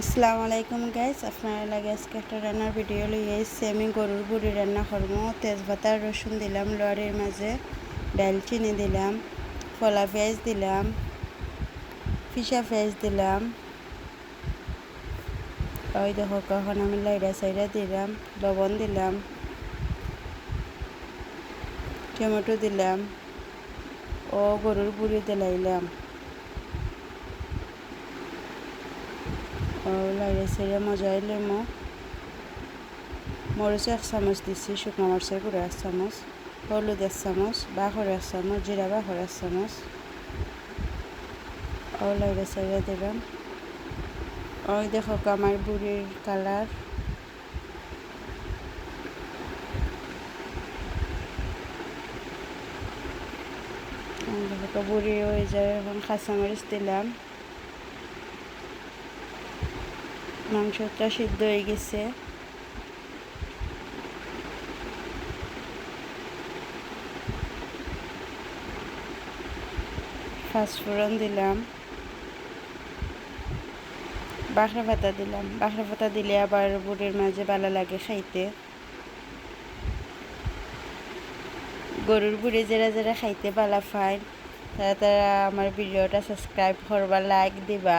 আসসালামু আলাইকুম গাইস, আপনারা লাগে আজকে একটা রান্নার ভিডিও লইয়ে এসেছি। আমি গরুর বুড়ি রান্না করবো। তেজপাতা রসুন দিলাম, লড়ির মাঝে ডালচিনি দিলাম, ফলা পেঁয়াজ দিলাম, ফিসা পেঁয়াজ দিলাম। ওই দেখো কখন আমি লাইড়া সাইডা দিলাম, লবণ দিলাম, টমেটো দিলাম ও গরুর বুড়ি দিলাইলাম। ও লাইড়া সাইডা মজা এলে মরিচ 1 চামচ দিচ্ছি, শুকনো মরিচের গুঁড়ো 1 চামচ, হলুদ 1 চামচ, বাখর 1 চামচ, জিরা বাখর 1 চামচ। ও লাইড়া সাইডা দিলাম। ওই দেখো আমার বুড়ির কালার। দেখো বুড়ি হয়ে যায়। এখন কাঁচামরিচ দিলাম। মাংসটা সিদ্ধ হয়ে গেছে। পাঁচফোড়ন দিলাম, বাখরা পাতা দিলাম। বাখরা পাতা দিলে আবার বুড়ির মাঝে ভালো লাগে খাইতে। গরুর বুড়ি যারা যারা খাইতে ভালো পায় তারা তারা আমার ভিডিওটা সাবস্ক্রাইব করবা, লাইক দিবা।